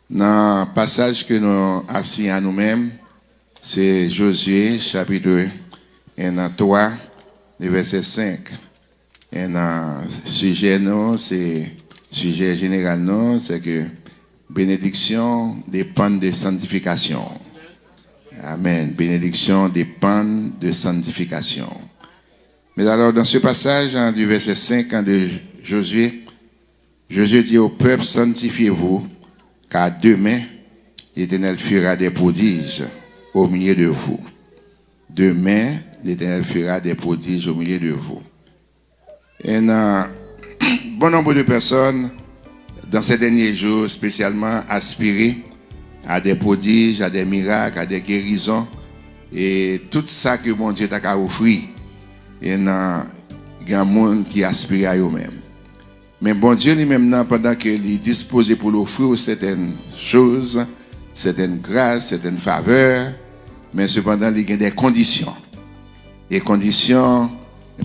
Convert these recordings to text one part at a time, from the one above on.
Dans le passage que nous assis à nous-mêmes, c'est Josué, chapitre 3, le verset 5. Et dans le sujet, c'est sujet général, c'est que bénédiction dépend de sanctification. Amen. Bénédiction dépend de sanctification. Mais alors, dans ce passage, du verset 5 de Josué, Josué dit au peuple, sanctifiez-vous, car demain, l'Éternel fera des prodiges au milieu de vous. Demain, l'Éternel fera des prodiges au milieu de vous. Et bon nombre de personnes, dans ces derniers jours, spécialement aspiré à des prodiges, à des miracles, à des guérisons, et tout ça que mon Dieu t'a offert. Et il y a un monde qui aspire à eux-mêmes. Mais bon Dieu lui-même, pendant qu'il est disposé pour l'offrir certaines choses, certaines grâces, certaines faveurs, mais cependant il y a des conditions. Les conditions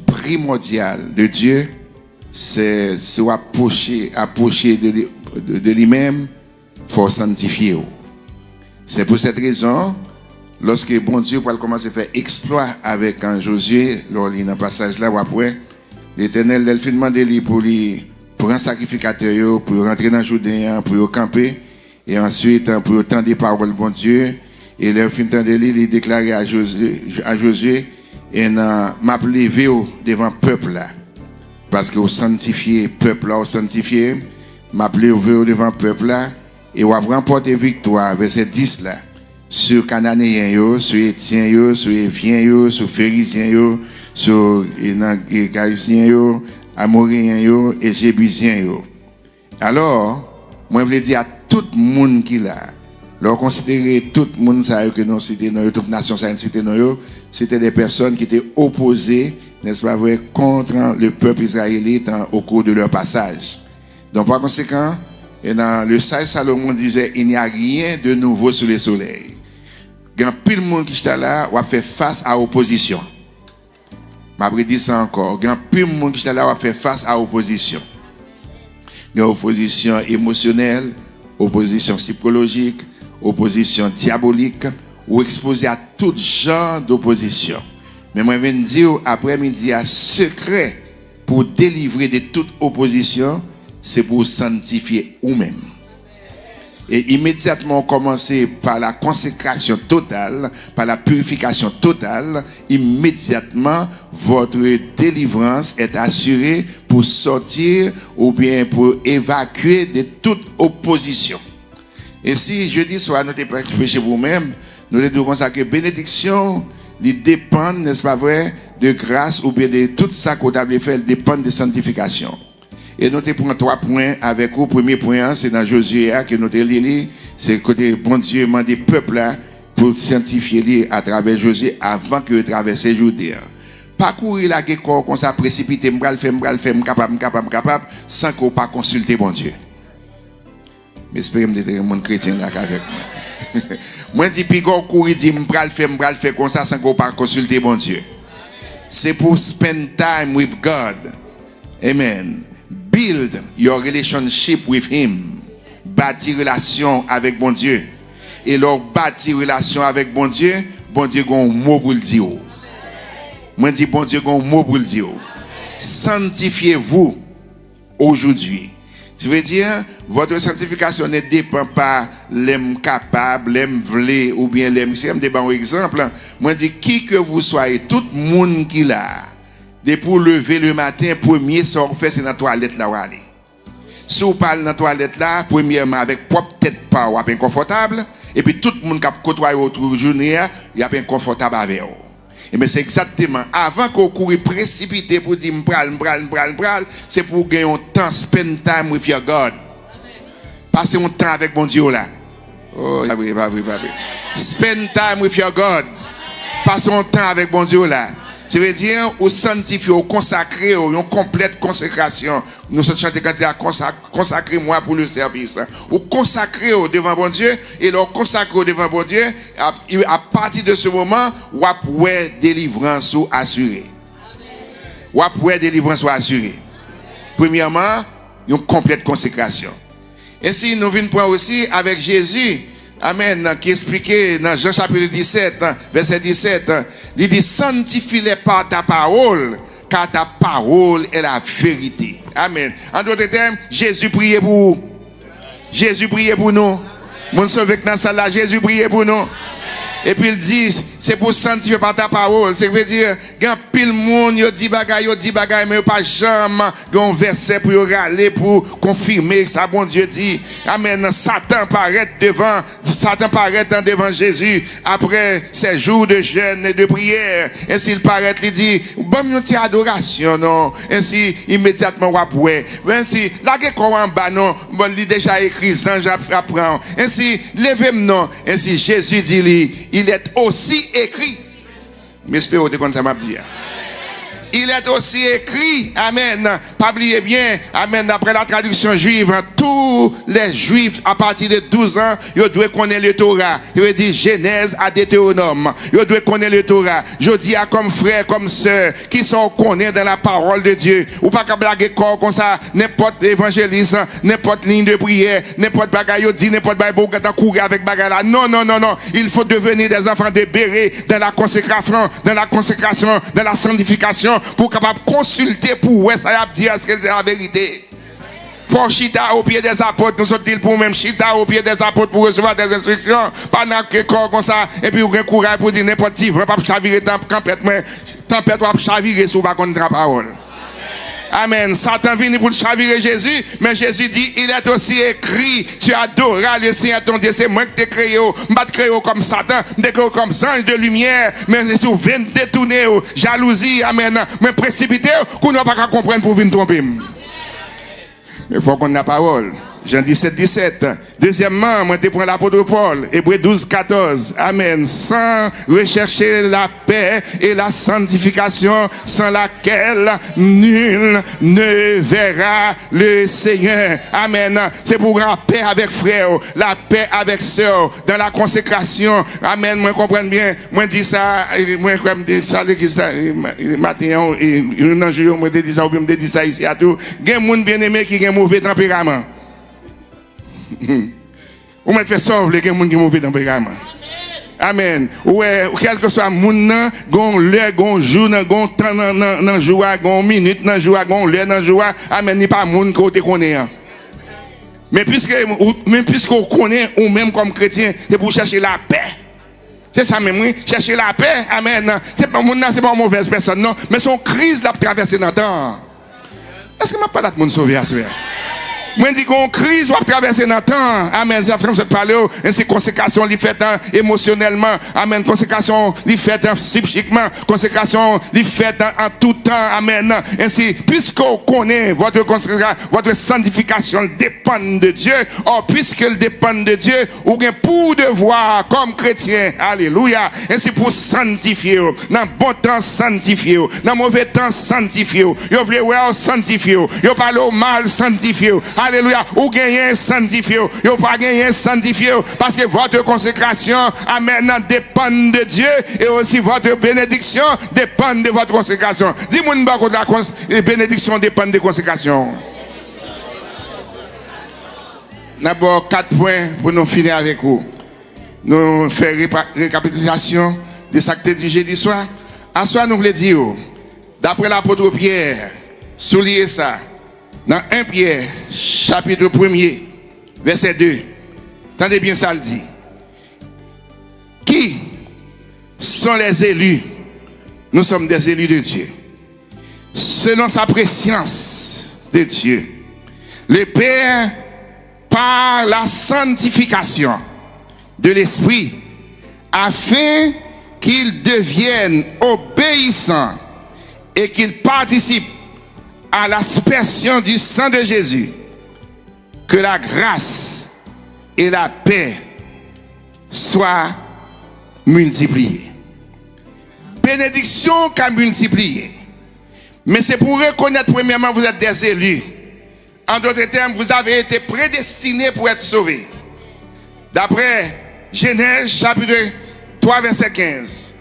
primordiales de Dieu, c'est soit approcher de lui-même, il faut sanctifier. C'est pour cette raison, lorsque bon Dieu va commencer à faire exploit avec Josué, dans le passage là, après, l'Éternel a demandé pour lui prendre un sacrificateur, pour rentrer dans le Jourdain, pour camper, et ensuite pour entendre des paroles de bon Dieu. Et le fin de l'île, il déclarait à Josué, et m'a levé devant le peuple là. Parce que vous sanctifiez le peuple là, vous sanctifiez, m'a levé devant le peuple là, et vous avez remporté victoire, verset 10 là, sur Cananéens, sur Étiens, sur Éviens, sur Phérésiens, sur Garisiens, Amoréens et Jébusiens. Alors, moi je veux dire à tout le monde qui l'a, leur considérer tout le monde que nous citons, toute nation citons, c'était des personnes qui étaient opposées, n'est-ce pas vrai, contre le peuple israélite au cours de leur passage. Donc par conséquent, et dans le sage Salomon disait, il n'y a rien de nouveau sous le soleil. Quand plus le monde qui est là, on fait face à l'opposition. Je vais dire ça encore. Quand plus le monde qui est là, on fait face à l'opposition. Il y a opposition émotionnelle, opposition psychologique, opposition diabolique, ou exposé à tout genre d'opposition. Mais moi, je viens de dire, après-midi, un secret pour délivrer de toute opposition, c'est pour sanctifier vous-même. Et immédiatement, commencer par la consécration totale, par la purification totale, immédiatement, votre délivrance est assurée pour sortir ou bien pour évacuer de toute opposition. Et si jeudi soir, nous devons prêcher vous-même, nous devons consacrer bénédiction, ils dépendent, n'est-ce pas vrai, de grâce ou bien de tout ça qu'on a fait, ils dépendent de sanctification. Et nous te prenons 3 points avec vous. Premier point, c'est dans Josué que nous te lisons. C'est côté bon Dieu m'a des peuples là pour sanctifier à travers Josué avant que traverse Jourdain. Parcourir la guerre comme ça précipité, m'bral faire capable sans qu'on pas consulter bon Dieu. Mais j'espère que vous êtes un chrétien là avec moi. Moi dis pigo courir dit m'bral faire comme ça sans qu'on pas consulter bon Dieu. C'est pour spend time with God. Amen. Build your relationship with Him. Bâtir relation avec bon Dieu. Et leur bâtir relation avec bon Dieu a un mot pour le dire. Moi, je dis, bon Dieu a un mot pour le dire. Sanctifiez-vous aujourd'hui. Ça veut dire, votre sanctification ne dépend pas l'homme capable, l'homme vlé ou bien l'homme. Si je me un exemple, moi, je dis, qui que vous soyez, tout le monde qui l'a. Dès pour lever le matin, premier sort fait c'est dans la toilette là où aller. Si vous parlez dans la toilette là, premièrement avec propre tête pas ou inconfortable, et puis tout le monde qui a côtoyé autour journée, il y a inconfortable avec vous. Et mais c'est exactement avant qu'on court précipité pour dire m'bral, c'est pour gagner un temps spend time with your God. Passer un temps avec mon Dieu là. Oh, pas vrai. Spend time with your God. Passer un temps avec mon Dieu là. Ça veut dire, au sanctifier, au consacrer, une complète consécration. Nous sommes chantés quand il a consacré moi pour le service. Au consacrer devant bon Dieu, et leur consacrer devant bon Dieu, à partir de ce moment, ou après délivrance ou assurée. Ou après délivrance ou assurée. Premièrement, une complète consécration. Et si nous venons prendre aussi avec Jésus, amen, qui expliquait dans Jean chapitre 17, verset 17, il dit, sanctifie-les par ta parole, car ta parole est la vérité. Amen. En d'autres termes, Jésus priait pour vous. Jésus priait pour nous. Mon sauvé dans ça là, Jésus priait pour nous. Et puis il dit, c'est pour sanctifier par ta parole. C'est veut dire, quand pile monde, il dit bagay, mais pas jamais, un verset pour aller pour confirmer ça, bon Dieu dit. Amen. Satan paraît devant Jésus après ces jours de jeûne et de prière. Ainsi il paraît, il dit, bon, une petite adoration, non. Ainsi, immédiatement, ouais. Ainsi, là, qu'on en bas, non. Bon, il déjà écrit, ça, j'apprends. Ainsi, levez-moi, non. Ainsi, Jésus dit, il est aussi écrit. Mais j'espère que ça m'a dit. Il est aussi écrit, amen, pas oublier bien, amen, d'après la traduction juive, tous les juifs à partir de 12 ans, ils doivent connaître le Torah. Il dit Genèse à Deutéronome. Ils doivent connaître le Torah. Je dis à comme frères, comme sœurs, qui sont connus dans la parole de Dieu. Ou pas qu'à blaguer corps comme ça, n'importe évangéliste, n'importe ligne de prière, n'importe bagaille, dit n'importe bagaille, quand on court avec bagaille là. Non. Il faut devenir des enfants de béret dans la consécration, dans la sanctification, pour capable consulter pour ouais ça y a dire ce que c'est la vérité. Pour chita au pied des apôtres, nous sommes pour même chita au pied des apôtres pour recevoir des instructions, pendant que corps comme ça, et puis vous avez courage pour dire n'importe qui, pas chavirer tempête ou chavirer sous pas contre la parole. Amen. Satan vient pour chavirer Jésus, mais Jésus dit, il est aussi écrit, tu adoreras le Seigneur ton Dieu, c'est moi qui t'ai créé, pas créé comme Satan, t'ai créé comme ange de lumière, mais si vous venez détourner, jalousie, amen, mais précipiter, qu'on n'a pas qu'à comprendre pour venir tromper. Il faut qu'on ait la parole. Jean 17. Deuxièmement, moi, je prends l'apôtre Paul, Hébreux 12, 14. Amen. Sans rechercher la paix et la sanctification, sans laquelle nul ne verra le Seigneur. Amen. C'est pour la paix avec frère, la paix avec sœur, dans la consécration. Amen. Moi, comprends bien. Moi, dis ça, moi, comme dis ça, le matin, un jour, moi, dis ça, ou bien, me dis ça ici à tout. Il y a des gens bien aimés qui ont un mauvais tempérament. Ou me fait sauver les gens qui mauvais tempérament. Amen. Ouais, quel que soit moun gon l'heure, gon jour, gon temps nan jour, gon minute nan jour, gon l'heure nan jour. Amen, ni pas moun côté connaît. Mais puisqu'on connaît ou même comme chrétien, c'est pour chercher la paix. C'est ça même, oui, chercher la paix. Amen. C'est pas moun c'est pas une mauvaise personne non, mais son crise l'a traversé dans temps. Est-ce que m'a pas d'être moun sauvé à ce moment? Moi, je dis qu'on crise va traverser notre temps. Amen. C'est frère, vous parlez, ainsi consécration li fait émotionnellement. Amen. Consécration li fait psychiquement. Consécration li fait en tout temps. Amen. Ainsi, puisqu'on connaît votre consécration, votre sanctification dépend de Dieu. Or, puisqu'elle dépend de Dieu, ou bien pour devoir comme chrétien. Alléluia. Ainsi, pour sanctifier. Dans bon temps, sanctifier. Dans mauvais temps, sanctifier. Vous voulez sanctifier. Vous parlez au mal, sanctifier. Alléluia, ou gagnez sanctifié, ou pas gagner sanctifié, parce que votre consécration, amen, dépend de Dieu, et aussi votre bénédiction dépend de votre consécration. Dis-moi, la bénédiction dépend de consécration. D'abord, 4 points pour nous finir avec vous. Nous faire récapitulation de ce que du jeudi soir. À soir, nous voulons dire, d'après l'apôtre Pierre, souligner ça. Dans 1 Pierre, chapitre 1er, verset 2. Tendez bien ça le dit. Qui sont les élus? Nous sommes des élus de Dieu. Selon sa préscience de Dieu. Le Père, par la sanctification de l'Esprit, afin qu'ils deviennent obéissants et qu'ils participent à l'aspersion du sang de Jésus, que la grâce et la paix soient multipliées. Bénédiction qu'a multiplié. Mais c'est pour reconnaître premièrement vous êtes des élus. En d'autres termes, vous avez été prédestinés pour être sauvés. D'après Genèse chapitre 3 verset 15.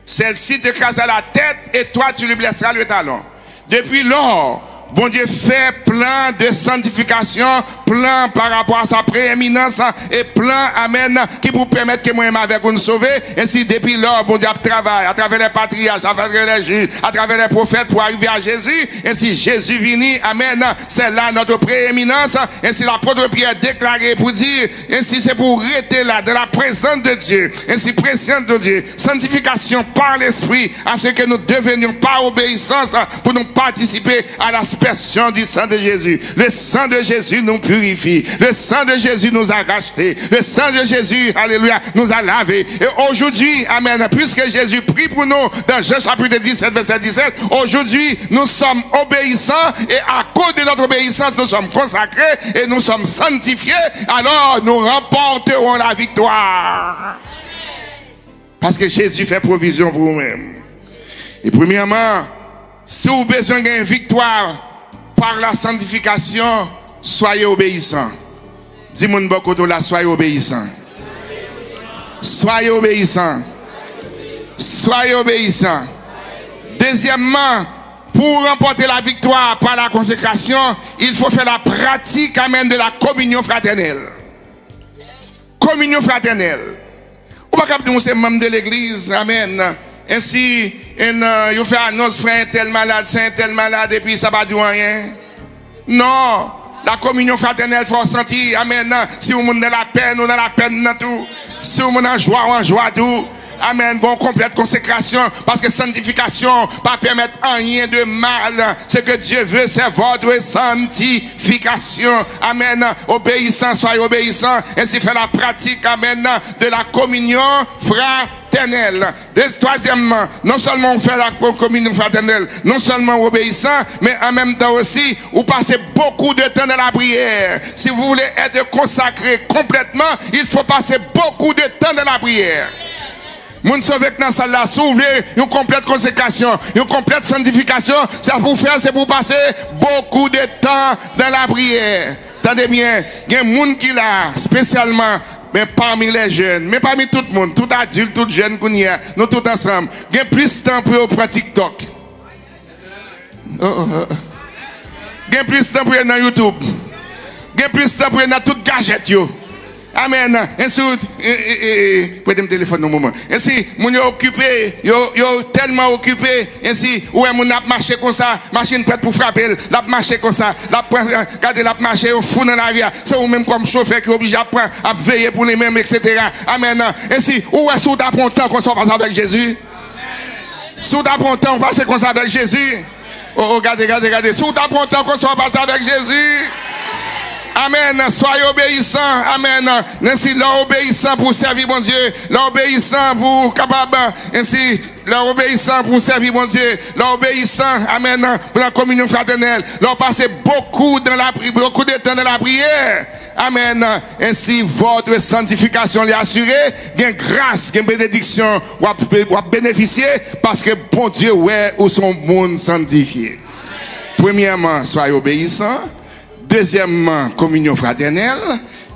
Celle-ci te crasera la tête et toi tu lui blesseras le talon. Depuis lors, bon Dieu fait plan de sanctification, plan par rapport à sa prééminence et plan, amen, qui vous permettre que moi-même avec vous nous sauver. Ainsi, depuis lors, bon Dieu travaille à travers les patriarches, à travers les juges, à travers les prophètes pour arriver à Jésus. Ainsi, Jésus vini, amen, c'est là notre prééminence. Ainsi, l'apôtre Pierre déclaré pour dire, ainsi c'est pour rester là, dans la présence de Dieu. Ainsi, présence de Dieu, sanctification par l'Esprit, afin que nous devenions par obéissance pour nous participer à l'aspersion du sang de Jésus. Le sang de Jésus nous purifie. Le sang de Jésus nous a rachetés. Le sang de Jésus, alléluia, nous a lavés. Et aujourd'hui, amen, puisque Jésus prie pour nous dans Jean chapitre 17, verset 17, aujourd'hui, nous sommes obéissants et à cause de notre obéissance, nous sommes consacrés et nous sommes sanctifiés. Alors, nous remporterons la victoire. Parce que Jésus fait provision pour vous-même. Et premièrement, si vous avez besoin d'une victoire par la sanctification, soyez obéissants. Dis-moi beaucoup de là, soyez obéissants. Soyez obéissants. Soyez obéissants. Deuxièmement, pour remporter la victoire par la consécration, il faut faire la pratique, amen, de la communion fraternelle. Communion fraternelle. Ou pas capter c'est membre de l'église, amen. Ainsi, il fait annonce, frère, tel malade, saint, tel malade, et puis ça va dire rien. Non, la communion fraternelle, il faut sentir, amen. Si vous êtes dans la peine, ou dans la peine, dans tout. Si vous êtes en joie, tout. Amen, bon, complète consécration, parce que sanctification pas permettre rien de mal. Ce que Dieu veut, c'est votre sanctification. Amen, obéissant, soyez obéissant, ainsi fait la pratique, amen, de la communion fraternelle. Troisièmement, non seulement on fait la communion fraternelle, non seulement obéissant, mais en même temps aussi, vous passez beaucoup de temps dans la prière. Si vous voulez être consacré complètement, il faut passer beaucoup de temps dans la prière. Moun sauvé dans salle là, s'ouvrir une complète consécration, une complète sanctification, ça pour faire, c'est pour passer beaucoup de temps dans la prière. Attendez bien, il y a des gens qui là, spécialement, mais parmi les jeunes, mais parmi tout le monde, tout adulte, tout jeune qu'on y a, nous tous ensemble, il y a plus de temps pour prendre TikTok. Il y a plus de temps pour aller dans YouTube. Il y a plus de temps pour aller dans toutes gadgets. Amen. Ainsi, prenez mon téléphone au moment. Ainsi, mon yo occupé, yo tellement occupé. Ainsi, ouais, mon a marché comme ça, machine prête pour frapper, la marché comme ça, regardez la marché au fond dans l'arrière. C'est vous même comme chauffeur qui est obligé à prendre, à veiller pour les mêmes, etc. Amen. Ainsi, où est-ce que vous t'apprends temps qu'on soit avec Jésus? Si vous t'apprends temps, on va se comme ça avec Jésus. Oh, regardez. Si vous t'apprends temps qu'on soit avec Jésus. Amen. Soyez obéissants. Amen. Ainsi, l'obéissant pour servir mon Dieu. L'obéissant pour capable. Ainsi, l'obéissant pour servir mon Dieu. L'obéissant. Amen. Pour la communion fraternelle. Leur passer beaucoup de temps dans la prière. Amen. Ainsi, votre sanctification est assurée. Il y a grâce, il y a bénédiction. Ou bénéficier parce que bon Dieu, ouais, où son monde sanctifié. Premièrement, soyez obéissants. Deuxièmement, communion fraternelle.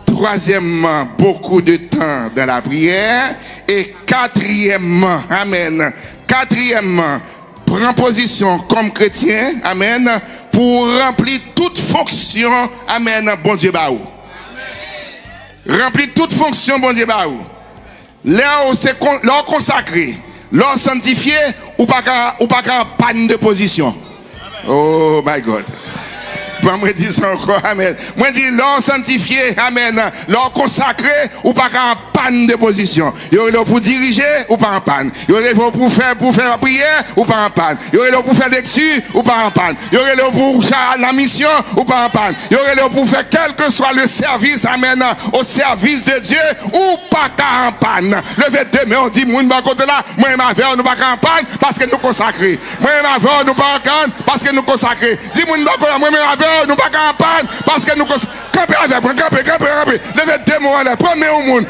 Troisièmement, beaucoup de temps dans la prière. Et quatrièmement, amen. Quatrièmement, prends position comme chrétien, amen, pour remplir toute fonction, amen, bon Dieu baou. Remplir toute fonction, bon Dieu baou. Leur consacré, leur sanctifié, ou pas qu'en panne de position. Oh my God. Moi dis ça encore, amen. Moi dis l'or sanctifié, amen. L'or consacré ou pas en panne de position. Yo est là pour diriger ou pas en panne. Yo est là pour faire la prière ou pas en panne. Yo est là pour faire lecture ou pas en panne. Yo est là pour la mission ou pas en panne. Yo est là pour faire quel que soit le service, amen, au service de Dieu ou pas en panne. Levez deux mains, on dit moun ba côté là, moi ma veille nous pas en panne parce que nous consacrés. Moi ma veille nous pas en panne parce que nous consacrés. Dis moun ba côté moi ma veille nous pas en panne parce que nous camper avec camper levez deux mots là premier au monde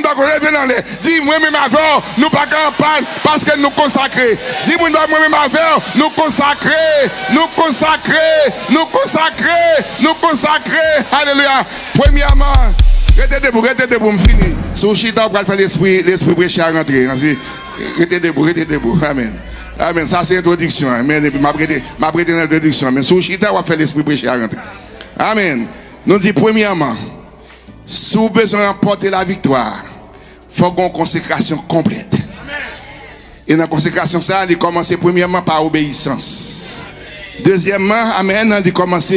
d'accord levez dans les dis moi même avant nous pas en panne parce que nous consacrés dis moi même avant nous consacrés alléluia. Premièrement restez debout me finir sous chita pour faire l'esprit prêcher à rentrer restez debout amen Amen. Ça, c'est l'introduction. Amen. Et puis, ma prêté l'introduction. Mais sous chita, on va faire l'esprit prêcher à rentrer. Amen. Nous disons, premièrement, si vous avez besoin d'emporter la victoire, il faut qu'on ait une consécration complète. Et dans la consécration, ça, il commence premièrement par obéissance. Deuxièmement, amen, il commence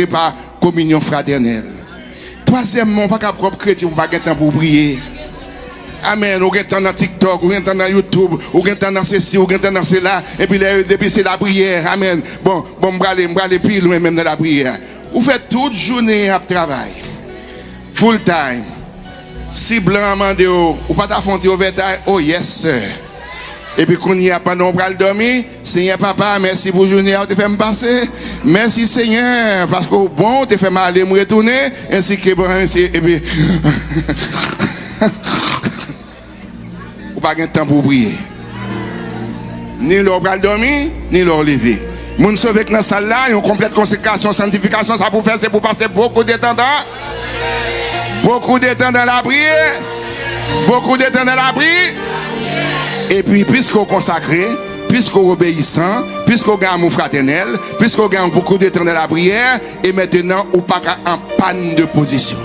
par communion fraternelle. Troisièmement, pas capable chrétien, pas de temps pour prier. Amen. Ou temps dans TikTok, ou temps dans YouTube, ou temps dans ceci, ou temps dans cela. Et puis, depuis c'est la prière. Amen. Bon, m'brale plus loin même dans la prière. Vous faites toute journée à travail. Full time. Si blanc mandé ou pas t'affronter au vétail, oh yes sir. Et puis, quand il y a pendant qu'on dormir, Seigneur papa, merci pour la journée, tu fait me passer. Merci Seigneur, parce que bon, tu fait m'aller me retourner, ainsi que bon, et puis, ou pas de temps pour prier. Ni l'heure pour dormir, ni l'heure lever. Moun sauvé dans la salle là, une complète consécration, sanctification, ça pour faire, c'est pour passer beaucoup de temps dans. Beaucoup de temps dans la prière. Beaucoup de temps dans la prière. Et puis, puisqu'on consacré, puisqu'on obéissant, puisqu'on gagne amour fraternel, puisqu'on gagne beaucoup de temps dans la prière, et maintenant, on pas en panne de position.